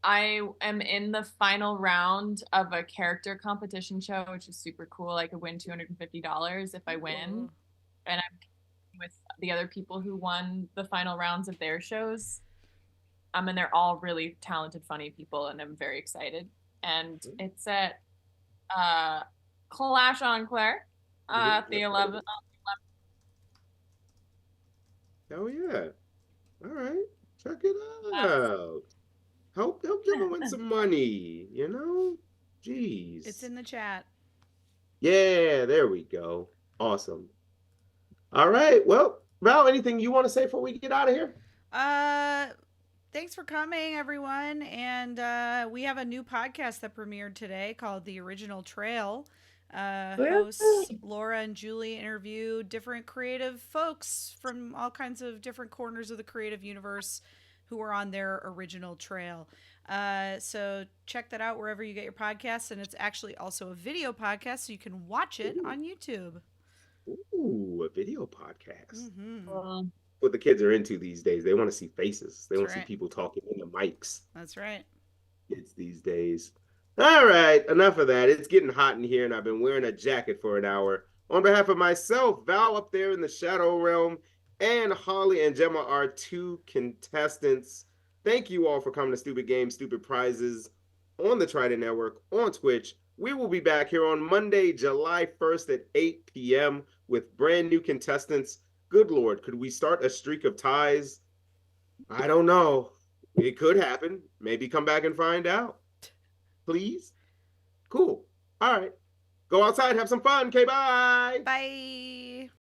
Speaker 1: I am in the final round of a character competition show, which is super cool. I could win $250 if I win, and I'm with the other people who won the final rounds of their shows. And they're all really talented, funny people, and I'm very excited. And it's at Clash on Claire, the 11th.
Speaker 2: Oh yeah! All right, check it out. Help them win some money. Jeez.
Speaker 3: It's in the chat.
Speaker 2: Yeah, there we go. Awesome. All right. Well, Val, anything you want to say before we get out of here?
Speaker 3: Thanks for coming, everyone. And we have a new podcast that premiered today called The Original Trail. Hosts Laura and Julie interview different creative folks from all kinds of different corners of the creative universe who are on their original trail. So check that out wherever you get your podcasts. And it's actually also a video podcast, so you can watch it on YouTube.
Speaker 2: Ooh, a video podcast.
Speaker 3: Mm-hmm.
Speaker 2: What the kids are into these days. They want to see faces. They want to see people talking in the mics.
Speaker 3: That's right.
Speaker 2: Kids these days. All right, enough of that. It's getting hot in here, and I've been wearing a jacket for an hour. On behalf of myself, Val up there in the Shadow Realm, and Holly and Gemma, our two contestants. Thank you all for coming to Stupid Games, Stupid Prizes on the Trident Network, on Twitch. We will be back here on Monday, July 1st at 8 p.m. with brand new contestants. Good Lord, could we start a streak of ties? I don't know. It could happen. Maybe come back and find out. Please? Cool. All right. Go outside, have some fun. Okay, bye.
Speaker 3: Bye.